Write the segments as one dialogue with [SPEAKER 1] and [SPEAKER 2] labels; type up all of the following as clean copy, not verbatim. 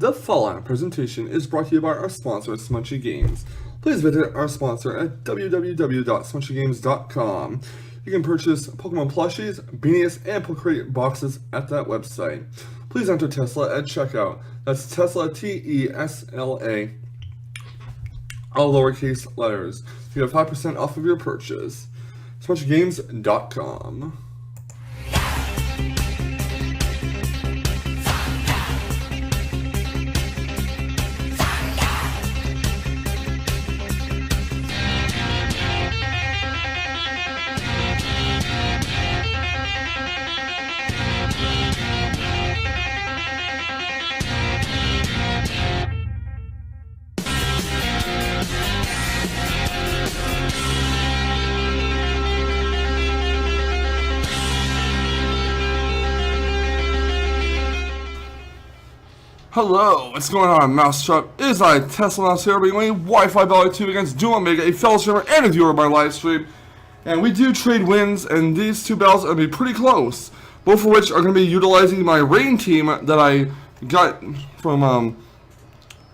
[SPEAKER 1] The following presentation is brought to you by our sponsor, Smunchy Games. Please visit our sponsor at www.smunchygames.com. You can purchase Pokemon plushies, beanies, and Pokecrate boxes at that website. Please enter Tesla at checkout. That's Tesla, T-E-S-L-A, all lowercase letters. You have 5% off of your purchase. SmunchyGames.com. Hello, what's going on, Mousetrap? It is I, Teslamouse here, bringing you Wi-Fi Battle 2 against Doom Omega, a fellow streamer and a viewer of my live stream. And we do trade wins, and these two battles are going to be pretty close. Both of which are going to be utilizing my rain team that I got from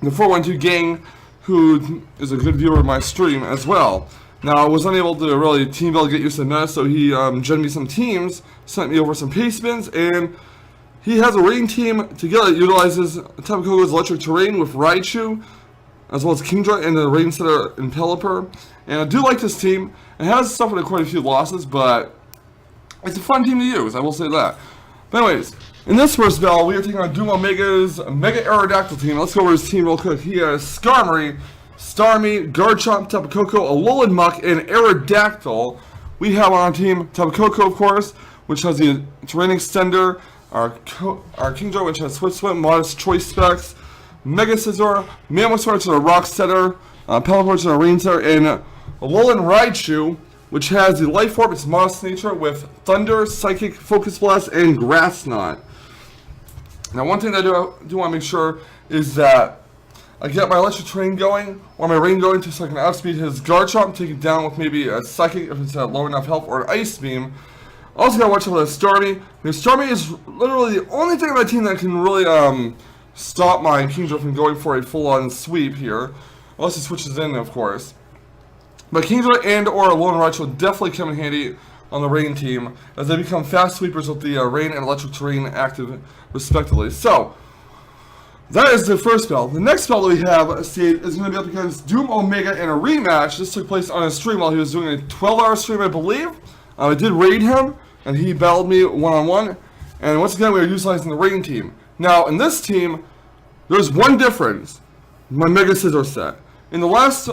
[SPEAKER 1] the 412 gang, who is a good viewer of my stream as well. Now, I was unable to really team build get used to this, so he generated me some teams, sent me over some paste spins, and he has a rain team together that utilizes Tapu Koko's Electric Ter-rain with Raichu, as well as Kingdra and the Rain Setter and Pelipper. And I do like this team. It has suffered quite a few losses, but it's a fun team to use, I will say that. But anyways, in this first battle, we are taking on Doom Omega's Mega Aerodactyl team. Let's go over his team real quick. He has Skarmory, Starmie, Garchomp, Tapu Koko, Alolan Muck, and Aerodactyl. We have on our team Tapu Koko, of course, which has the Terrain Extender, our Kingdra, which has Swift Swim, Modest Choice Specs, Mega Scizor, Mammosaur, which is a Rock Setter, Pelipper, which is a Rain Setter, and Alolan Raichu, which has the Life Orb, its Modest Nature, with Thunder, Psychic, Focus Blast, and Grass Knot. Now, one thing that I do want to make sure is that I get my Electric Ter-rain going, or my Rain going, so I can outspeed his Garchomp, take it down with maybe a Psychic if it's at low enough health, or an Ice Beam. Also gotta watch out for the Starmie, because Starmie is literally the only thing on my team that can really stop my Kingdra from going for a full-on sweep here. Unless he switches in, of course. But Kingdra and or Alolan Raichu will definitely come in handy on the Rain team, as they become fast sweepers with the Rain and Electric Ter-rain active, respectively. So, that is the first battle. The next battle we have is going to be up against Doom Omega in a rematch. This took place on a stream while he was doing a 12-hour stream, I believe. I did raid him, and he battled me one-on-one, and once again we are utilizing the Rain team. Now, in this team, there's one difference. My Mega Scizor set. In the last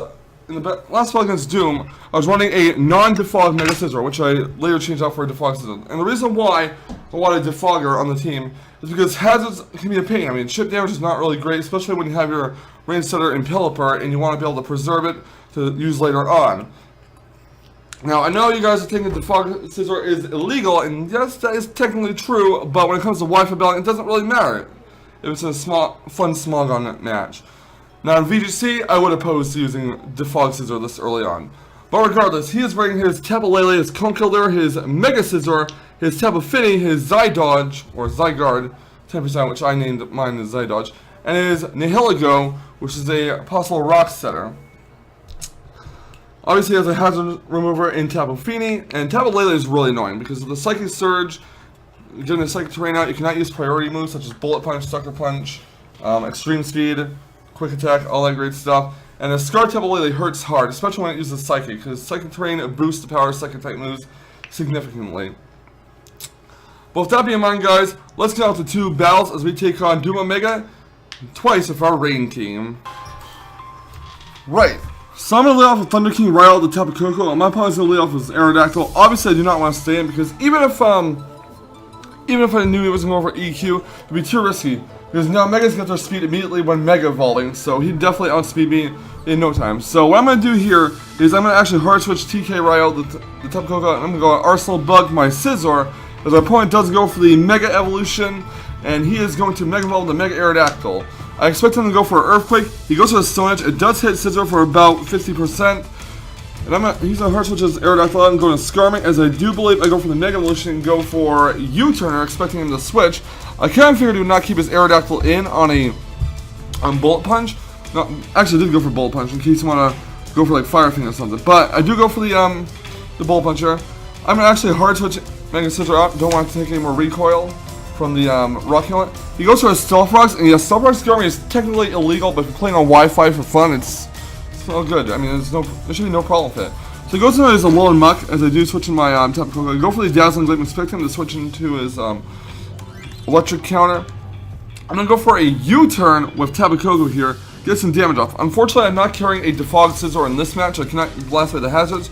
[SPEAKER 1] battle against Doom, I was running a non-defog Mega Scizor, which I later changed out for a defog Scizor. And the reason why I wanted a defogger on the team is because hazards can be a pain. I mean, chip damage is not really great, especially when you have your Rain Setter and Pelipper, and you want to be able to preserve it to use later on. Now, I know you guys are thinking defog Scizor is illegal, and yes, that is technically true, but when it comes to Wi-Fi Battle, it doesn't really matter if it's a fun small gun match. Now, in VGC, I would oppose to using defog Scizor this early on. But regardless, he is bringing his Tapu Lele, his Conkeldurr, his Mega Scizor, his Tapu Fini, his Zydodge, or Zygarde, 10%, which I named mine as Zydodge, and his Nihilego, which is a possible Rock Setter. Obviously, he has a hazard remover in Tapu Fini, and Tapu Lele is really annoying because of the Psychic Surge. Getting the Psychic Terrain out, you cannot use priority moves such as Bullet Punch, Sucker Punch, Extreme Speed, Quick Attack, all that great stuff. And the Scar Tapu Lele hurts hard, especially when it uses Psychic, because Psychic Terrain boosts the power of Psychic type moves significantly. But with that being in mind, guys, let's get out to two battles as we take on Doom Omega twice with our Rain team. Right. So I'm going to lead off with Thunder King Ryle, the Tapu Koko, and my opponent's going to lead off with Aerodactyl. Obviously, I do not want to stay in, because even if I knew he wasn't going for EQ, it would be too risky. Because now Mega's got their speed immediately when Mega evolving, so he'd definitely outspeed me in no time. So what I'm going to do here is I'm going to actually hard switch TK Ryle, the Tapu Koko, and I'm going to go Arsenal Bug my Scizor, as our opponent does go for the Mega Evolution, and he is going to Mega Evolve the Mega Aerodactyl. I expect him to go for an Earthquake. He goes for the Stone Edge. It does hit Scizor for about 50%. And he's on Hard Switch's Aerodactyl and going to Skarmory, as I do believe I go for the Mega Evolution and go for U-Turner, expecting him to switch. I kind of figured he would not keep his Aerodactyl in on a Bullet Punch. No, actually I did go for Bullet Punch in case you want to go for like Fire Thing or something. But I do go for the Bullet Punch here. I'm gonna actually hard switch Mega Scissor up. Don't want to take any more recoil from the Rock Helmet. He goes for a Stealth Rocks, and yes, Stealth Rocks Skarmory is technically illegal, but if you're playing on Wi-Fi for fun, it's all good. I mean, there should be no problem with it. So he goes into his Alolan Muck, as I do switch in my Tapu Koko. I go for the Dazzling Gleam, expect him to switch into his Electric counter. I'm going to go for a U-turn with Tapu Koko here, get some damage off. Unfortunately, I'm not carrying a Defog Scizor in this match, I cannot blast away the hazards.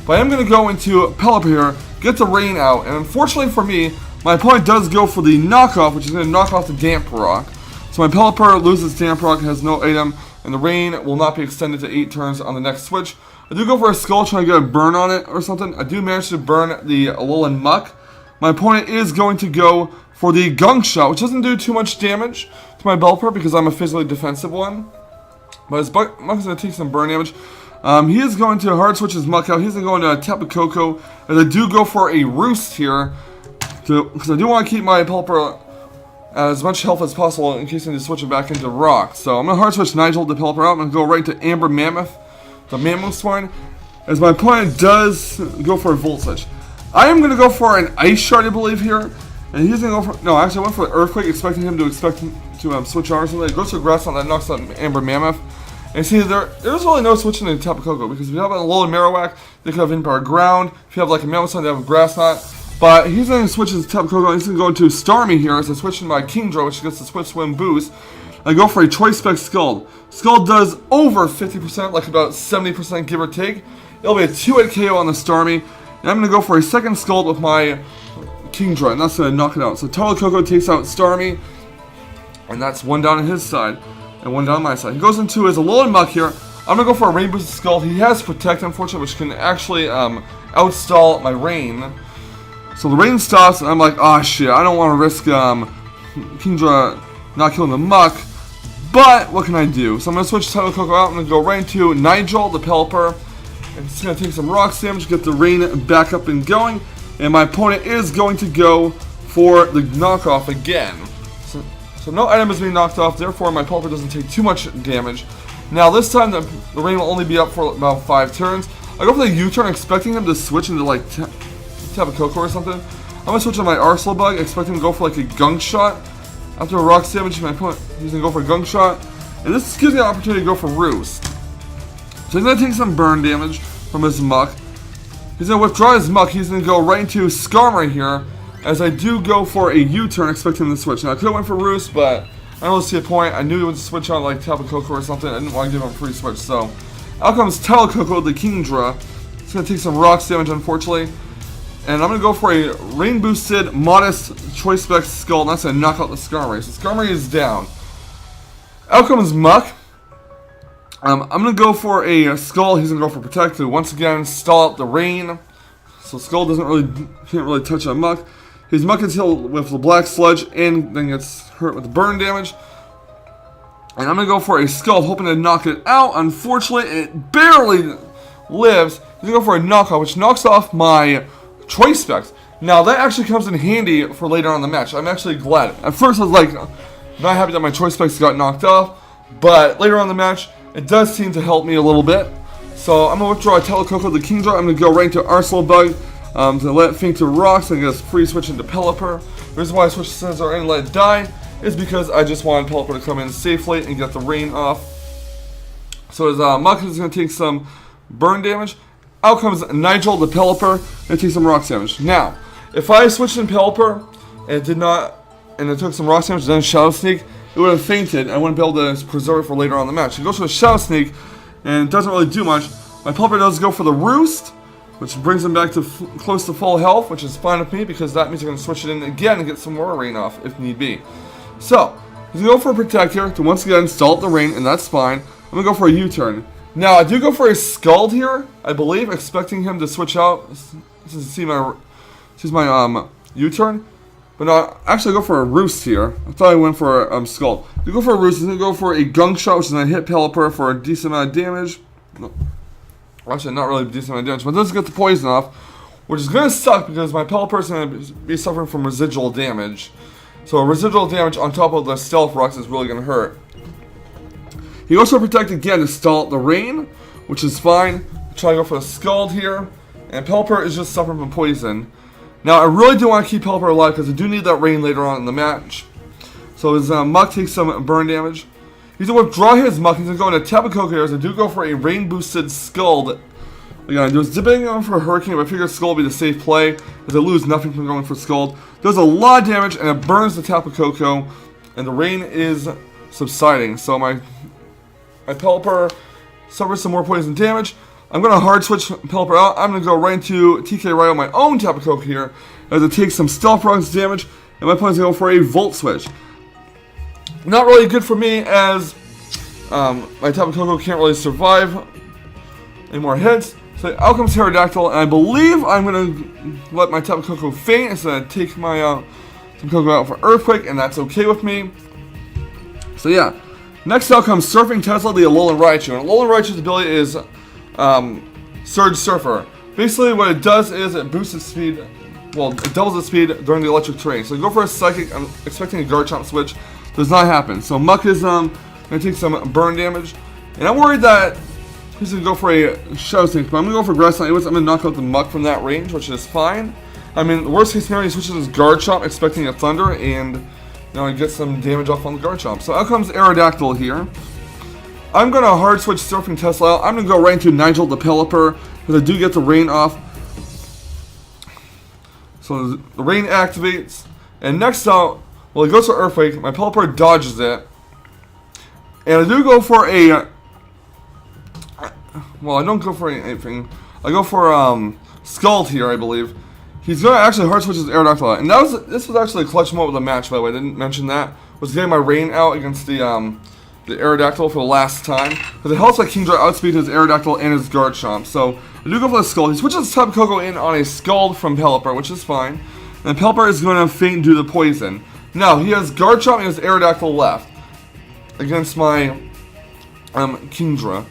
[SPEAKER 1] But I am going to go into Pelipper here, get the Rain out, and unfortunately for me, my opponent does go for the knockoff, which is going to knock off the Damp Rock. So my Pelipper loses Damp Rock, has no item, and the Rain will not be extended to 8 turns on the next switch. I do go for a Skull, trying to get a burn on it or something. I do manage to burn the Alolan Muck. My opponent is going to go for the Gunk Shot, which doesn't do too much damage to my Pelipper because I'm a physically defensive one. But his Muck is going to take some burn damage. He is going to hard switch his Muck out. He's going to go into Tapu Koko. And I do go for a Roost here, because I do want to keep my Pelipper as much health as possible in case I need to switch it back into Rock. So I'm going to hard switch Nigel the Pelipper out. I'm going to go right to Amber Mammoth, the Mammoth Swine, as my opponent does go for a Volt Switch. I am going to go for an Ice Shard, I believe, here. And he's going to go for... No, actually, I went for an Earthquake, expecting him to switch on or something. It goes to Grass on that, knocks out Amber Mammoth. And see, there's really no switching into Tapu Koko, because if you have a Alolan Marowak, they could have Inpower Ground. If you have like a Mammoth Swine, they have a Grass Knot. But he's going to switch his Tapu Koko, and he's going to go into Starmie here as I switch in my Kingdra, which gets the Swift Swim boost. I go for a Choice Spec Scald. Scald does over 50%, like about 70% give or take. It'll be a 2-hit KO on the Starmie. And I'm going to go for a second Scald with my Kingdra, and that's going to knock it out. So Tapu Koko takes out Starmie, and that's one down on his side, and one down on my side. He goes into his Alolan Muck here. I'm going to go for a Rain Boosted Scald. He has Protect, unfortunately, which can actually outstall my Rain. So the Rain stops, and I'm like, oh shit, I don't want to risk Kingdra not killing the Muck. But what can I do? So I'm going to switch Tapu Koko out. I'm going to go right into Nigel, the Pelipper. And it's going to take some Rocks damage, get the Rain back up and going. And my opponent is going to go for the knockoff again. So no item is being knocked off, therefore my Pelipper doesn't take too much damage. Now this time the Rain will only be up for about 5 turns. I go for the U-turn, expecting him to switch into like Tapu Koko or something. I'm going to switch on my Arsenal Bug, expecting him to go for like a Gunk Shot. After a Rocks damage, my opponent he's going to go for a Gunk Shot. And this gives me an opportunity to go for Roost. So he's going to take some burn damage from his Muck. He's going to withdraw his Muck. He's going to go right into Skarmory here, as I do go for a U-turn, expecting him to switch. Now I could have went for Roost, but I don't really see a point. I knew he would switch on like Tapu Koko or something. I didn't want to give him a free switch. So out comes Tapu Koko, the Kingdra. It's going to take some Rocks damage, unfortunately. And I'm going to go for a Rain Boosted Modest Choice Spec Skull, and that's going to knock out the Skarmory. So Skarmory is down. Out comes Muck. I'm going to go for a Skull. He's going to go for Protect to once again stall out the Rain. So Skull can't really touch on Muck. His Muck is healed with the Black Sludge and then gets hurt with the burn damage. And I'm going to go for a Skull, hoping to knock it out. Unfortunately, it barely lives. He's going to go for a knockoff, which knocks off my Choice Specs. Now, that actually comes in handy for later on in the match. I'm actually glad. At first, I was like, not happy that my Choice Specs got knocked off. But later on in the match, it does seem to help me a little bit. So I'm going to withdraw Tapu Koko, the Kingdra. I'm going to go right into Arsenal Bug to let it faint to Rocks and get a free switch into Pelipper. The reason why I switched to Scizor and let it die is because I just wanted Pelipper to come in safely and get the Rain off. So his Muck is going to take some burn damage. Out comes Nigel, the Pelipper, and take some Rocks damage. Now, if I switched in Pelipper and it took some Rocks damage and then Shadow Sneak, it would have fainted. I wouldn't be able to preserve it for later on in the match. It goes for a Shadow Sneak, and it doesn't really do much. My Pelipper does go for the Roost, which brings him back to close to full health, which is fine with me because that means I'm going to switch it in again and get some more Rain off if need be. So, he's going to go for a Protect here to once again stall the Rain, and that's fine. I'm going to go for a U-turn. Now, I do go for a Scald here, I believe, expecting him to switch out. See my U-turn. But no, actually I go for a Roost here. I thought I went for a Scald. You go for a Roost, he's going to go for a Gunk Shot, which is going to hit Pelipper for a decent amount of damage. No. Actually, not really a decent amount of damage, but it does get the poison off, which is going to suck because my Pelipper is going to be suffering from residual damage. So residual damage on top of the Stealth Rocks is really going to hurt. He also protected again to stall the rain, which is fine. Try to go for a Scald here. And Pelipper is just suffering from poison. Now, I really do want to keep Pelipper alive because I do need that rain later on in the match. So his Muck takes some burn damage. He's going to withdraw his Muck. He's going to go into Tapu Koko here. So I do go for a rain-boosted Scald. Again, I was debating on for a Hurricane, but I figured Scald would be the safe play, as I lose nothing from going for Scald. Does a lot of damage, and it burns the Tapu Koko, and the rain is subsiding. So my Pelipper suffers some more poison damage. I'm going to hard switch Pelipper out. I'm going to go right into TK Ryo, my own Tapu Koko here, as it takes some Stealth Rock's damage, and my opponent's going to go for a Volt Switch. Not really good for me, as my Tapu Koko can't really survive any more hits. So out comes Pterodactyl, and I believe I'm going to let my Tapu Koko faint instead of take my Tapu Koko out for Earthquake, and that's okay with me. So yeah, next out comes Surfing Tesla, the Alolan Raichu. And Alolan Raichu's ability is Surge Surfer. Basically what it does is it boosts its speed, well, it doubles its speed during the electric terrain. So you go for a Psychic, I'm expecting a Garchomp switch, does not happen. So Muck is going to take some burn damage, and I'm worried that he's going to go for a Shadow Sneak, but I'm going to go for Grass Knot. I'm going to knock out the Muck from that range, which is fine. I mean, the worst case scenario, he switches his Garchomp, expecting a Thunder, and he gets some damage off on the Garchomp. So out comes Aerodactyl here. I'm going to hard switch Surfing Tesla out. I'm going to go right into Nigel the Pelipper, because I do get the rain off. So the rain activates, and next out, well, he goes for Earthquake. My Pelipper dodges it, and I do go for a, well, I don't go for anything. I go for Scald here, I believe. He's going to actually hard switch his Aerodactyl out, and this was actually a clutch moment of the match, by the way. I didn't mention that. Was getting my rain out against the Aerodactyl for the last time, because it helps that Kingdra outspeed his Aerodactyl and his Garchomp. So I do go for the Scald. He switches Tapu Koko in on a Scald from Pelipper, which is fine. And Pelipper is going to faint due to poison. Now he has Garchomp and his Aerodactyl left against my Kingdra.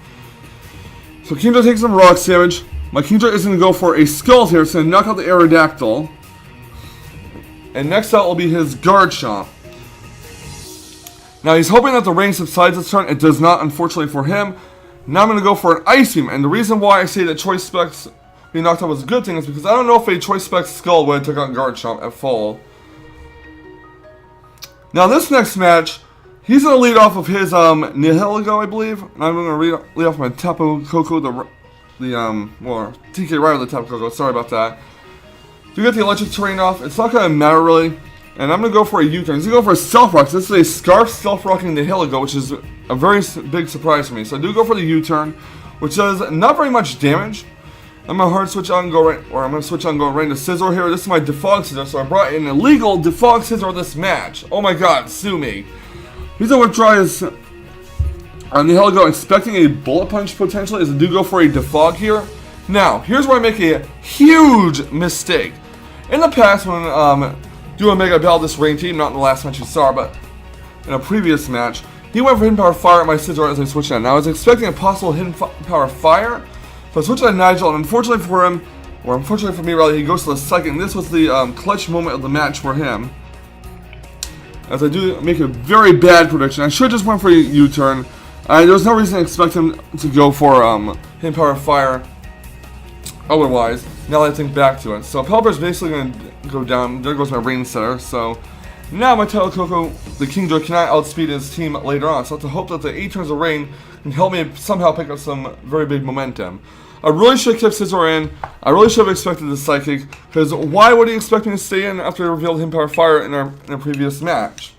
[SPEAKER 1] So Kingdra takes some rocks damage. My Kingdra is going to go for a Scald here, so knock out the Aerodactyl. And next out will be his Garchomp. Now he's hoping that the rain subsides this turn. It does not, unfortunately for him. Now I'm going to go for an Ice Beam. And the reason why I say that Choice Specs being knocked out was a good thing is because I don't know if a Choice Specs Scald would have took out Garchomp at full. Now this next match, he's going to lead off of his Nihilego, I believe. And I'm going to lead off my Tapu Koko, well, TK Ryo, the Tapu Koko. Sorry about that. To get the Electric Terrain off, it's not going to matter really. And I'm going to go for a U-turn. He's going to go for a Stealth Rock. This is a Scarf Stealth Rocking the Nihilego, which is a very big surprise for me. So I do go for the U-turn, which does not very much damage. I'm going to hard switch on and go right, or I'm going to switch on and go right into Scizor here. This is my Defog Scizor, so I brought an illegal Defog Scizor this match. Oh my god, sue me. He's going to withdraw his Nihilego, expecting a Bullet Punch potentially, as I do go for a Defog here. Now, here's where I make a huge mistake. In the past, when doing Mega Battle this rain team, not in the last match you saw, but in a previous match, he went for Hidden Power Fire at my Scizor as I switched on. Now I was expecting a possible Hidden Power Fire, so I switched on Nigel, and unfortunately for him, or unfortunately for me rather, he goes to the second. This was the clutch moment of the match for him, as I do make a very bad prediction. I should have just went for a U-turn. There was no reason to expect him to go for Hidden Power Fire otherwise, now that I think back to it. So Pelipper's basically going to go down. There goes my Rain Setter. So now my Tapu Koko, the Kingdra, cannot outspeed his team later on. So I have to hope that the 8 turns of rain can help me somehow pick up some very big momentum. I really should have kept Scizor in. I really should have expected the Psychic, because why would he expect me to stay in after I revealed Hidden Power Fire in a previous match?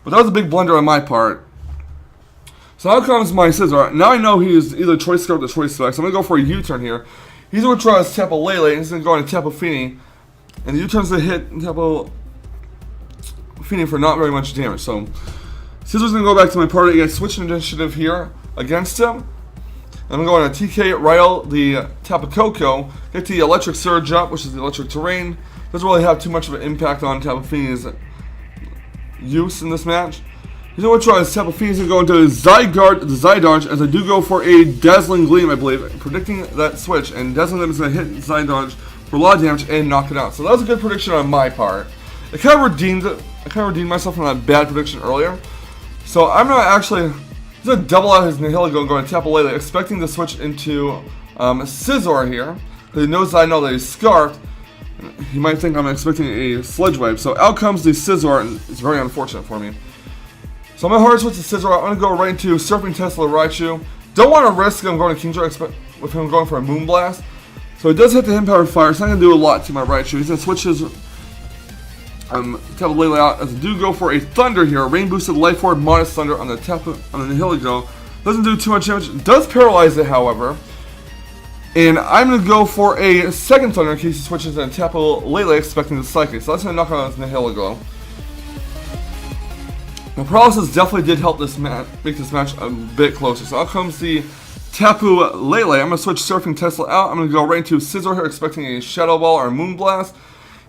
[SPEAKER 1] But that was a big blunder on my part. So out comes my Scizor. Now I know he is either Choice Scarf or Choice Specs. So I'm going to go for a U-turn here. He's going to try his Tapu Lele, and he's going to go into Tapu Fini. And the U-turn's going to hit Tapu Fini for not very much damage. So Scizor's going to go back to my party. I switch initiative here against him. I'm going to TK Ryo, the Tapu Koko, get the Electric Surge up, which is the Electric Terrain. Doesn't really have too much of an impact on Tapu Fini's use in this match. He's going to try his Tapu Fini. He's going to go into the Zydodge, as I do go for a Dazzling Gleam, I believe, predicting that switch. And Dazzling Gleam is going to hit Zydodge for a lot of damage and knock it out. So that was a good prediction on my part. I kind of redeemed myself from that bad prediction earlier. So I'm going to actually, He's going to double out his Nihilego, going to Tapu Lele, expecting to switch into Scizor here. He knows that I know that he's Scarfed. He might think I'm expecting a Sledge Wave. So out comes the Scizor, and it's very unfortunate for me. So I'm going to hard switch to Scizor. I'm going to go right into Surfing Tesla Raichu. Don't want to risk him going to Kingdra with him going for a Moonblast. So it does hit the Him-Powered Fire. It's not going to do a lot to my Raichu. He's going to switch his Tapu Lele out. As I do go for a Thunder here. A Rain Boosted Life Orb, Modest Thunder on the Nihilego. Doesn't do too much damage. It does paralyze it, however. And I'm going to go for a second Thunder in case he switches into Tapu Lele expecting the Psychic. So that's going to knock out his Nihilego. The paralysis definitely did help this make this match a bit closer. So out comes the Tapu Lele. I'm going to switch Surfing Tesla out. I'm going to go right into Scizor here, expecting a Shadow Ball or a Moonblast.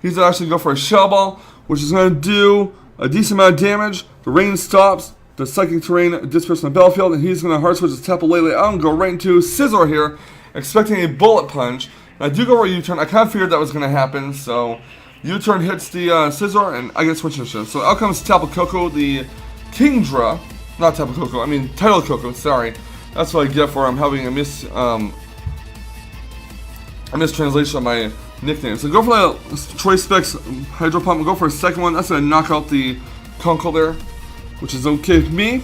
[SPEAKER 1] He's going to actually go for a Shadow Ball, which is going to do a decent amount of damage. The rain stops. The Electric Ter-rain disperses on the battlefield, and he's going to hard switch his Tapu Lele out and go right into Scizor here, expecting a Bullet Punch. And I do go for a U-turn. I kind of figured that was going to happen, so U-turn hits the Scizor, and I get switched to So out comes Tapu Koko, the Kingdra. Not Tapu Koko, I mean Tidal Koko, sorry. That's what I get for having a mistranslation of my nickname. So go for the Choice Specs Hydro Pump. Go for a second one. That's going to knock out the Kunkel there, which is okay with me.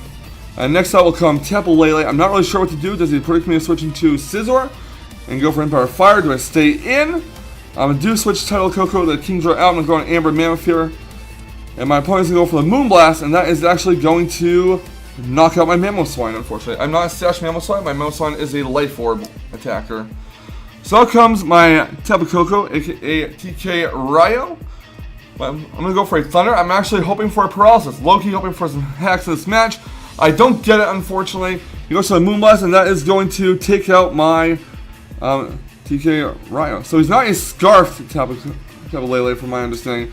[SPEAKER 1] Next out will come Tapu Lele. I'm not really sure what to do. Does he predict me to switch into Scizor and go for Him-Powered Fire? Do I stay in? I do switch Tidal Koko, the Kingdra out. I'm going to Amber Mammoth here. And my opponent's going to go for the Moonblast, and that is actually going to knock out my Mamoswine, unfortunately. I'm not a Sash Mamoswine. My Mamoswine is a Life Orb attacker. So out comes my Tapu Koko, aka TK Ryo. I'm going to go for a Thunder. I'm actually hoping for a Paralysis. Low-key hoping for some hacks in this match. I don't get it, unfortunately. He goes to the Moonblast, and that is going to take out my TK Ryo. So he's not a Scarfed Tapu Lele, from my understanding.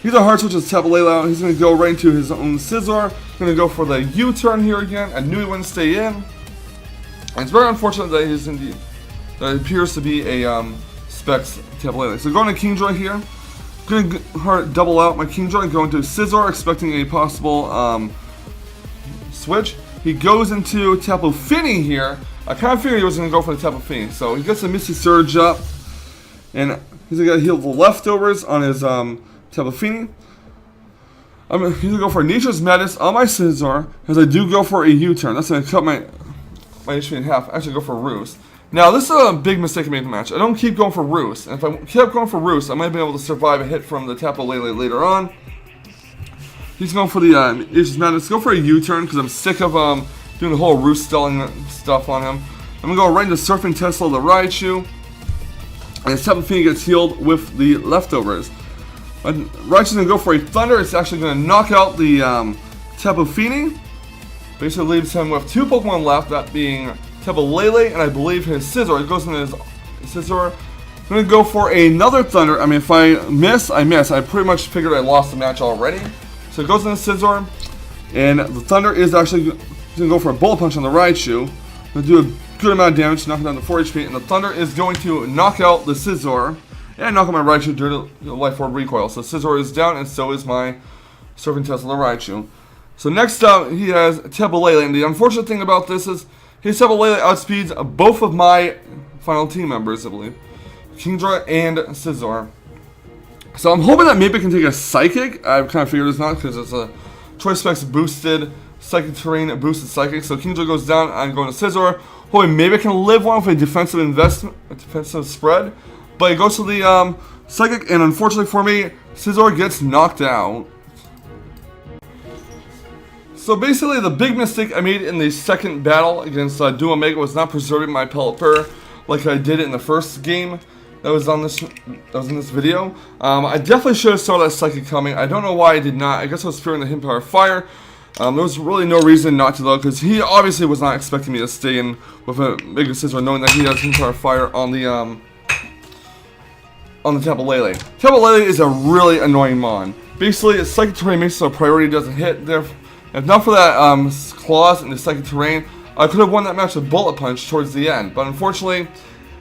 [SPEAKER 1] He's a hard switch with Tapu Lele out. He's going to go right into his own Scizor. Going to go for the U-turn here again. I knew he wouldn't stay in. And it's very unfortunate that he's indeed. That appears to be a Specs Tapu Lele. So going to Kingdra here. Going to double out my Kingdra. Going to Scizor, expecting a possible switch. He goes into Tapu Fini here. I kind of figured he was going to go for the Tapu Fini. So he gets a Misty Surge up. And he's going to heal the leftovers on his Tapu Fini. I'm going to go for Nature's Madness on my Scizor, as I do go for a U-turn. That's going to cut my HP in half. I actually go for Roost. Now, this is a big mistake I made in the match. I don't keep going for Roost. And if I kept going for Roost, I might be able to survive a hit from the Tapu Lele later on. He's going for the Nature's Madness. Go for a U-turn, because I'm sick of doing the whole Roost stalling stuff on him. I'm going to go right into Surfing Tesla, the Raichu. And his Tapu Fini gets healed with the leftovers. Raichu's going to go for a Thunder. It's actually going to knock out the Tapu Fini. Basically leaves him with two Pokemon left, that being Tapu Lele and I believe his Scizor. It goes into his Scizor. I'm going to go for another Thunder. I mean, if I miss, I miss. I pretty much figured I lost the match already. So it goes into Scizor. And the Thunder is actually going to go for a Bullet Punch on the Raichu. Going to do a good amount of damage, knocking down to 4 HP. And the Thunder is going to knock out the Scizor. And knock out my Raichu due to Life Orb recoil. So Scizor is down, and so is my Surfing Tesla Raichu. So next up, he has Tapu Lele. And the unfortunate thing about this is his Tapu Lele outspeeds both of my final team members, I believe. Kingdra and Scizor. So I'm hoping that maybe I can take a Psychic. I kind of figured it's not, because it's a Choice Specs boosted Electric Ter-rain boosted Psychic. So Kingdra goes down, I'm going to Scizor. Hoping maybe I can live one with a defensive spread. But it goes to the Psychic, and unfortunately for me, Scizor gets knocked out. So basically, the big mistake I made in the second battle against Duo Omega was not preserving my Pelipper like I did in the first game that was in this video. I definitely should have saw that Psychic coming. I don't know why I did not. I guess I was fearing the Him-Powered Fire. There was really no reason not to, though, because he obviously was not expecting me to stay in with a Mega Scizor, knowing that he has Him-Powered Fire on the Tapu Lele. Tapu Lele is a really annoying mon. Basically, it's Electric Ter-rain makes it so a priority doesn't hit. If not for that claws and the Electric Ter-rain, I could have won that match with Bullet Punch towards the end. But unfortunately,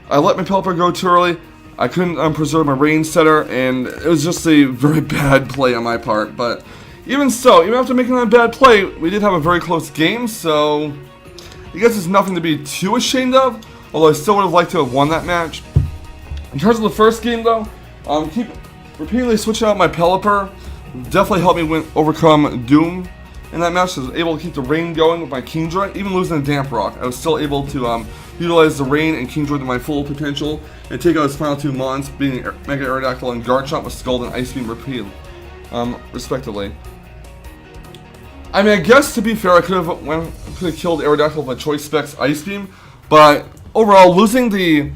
[SPEAKER 1] I let my Pelipper go too early. I couldn't preserve my range setter, and it was just a very bad play on my part. But even so, even after making that bad play, we did have a very close game, so I guess it's nothing to be too ashamed of, although I still would have liked to have won that match. In terms of the first game though, keep repeatedly switching out my Pelipper definitely helped me overcome Doom in that match. I was able to keep the rain going with my Kingdra, even losing a Damp Rock. I was still able to utilize the rain and Kingdra to my full potential and take out his final two mons, being Mega Aerodactyl and Garchomp with Scald and Ice Beam repeat, respectively. I mean, I guess to be fair, I could have killed Aerodactyl with a Choice Specs Ice Beam, but overall, losing the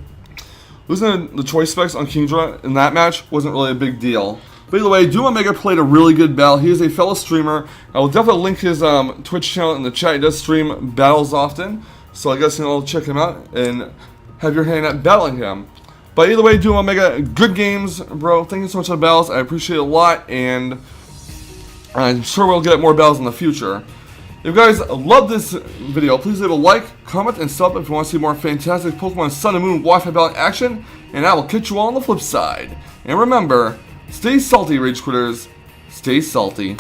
[SPEAKER 1] Choice Specs on Kingdra in that match wasn't really a big deal. But either way, Doom Omega played a really good battle. He is a fellow streamer. I will definitely link his Twitch channel in the chat. He does stream battles often, so I guess you'll check him out and have your hand at battling him. But either way, Doom Omega, good games, bro. Thank you so much for the battles. I appreciate it a lot, and I'm sure we'll get more battles in the future. If you guys love this video, please leave a like, comment, and sub if you want to see more fantastic Pokemon Sun and Moon Wi-Fi Battle action, and I will catch you all on the flip side. And remember, stay salty, Rage Quitters. Stay salty.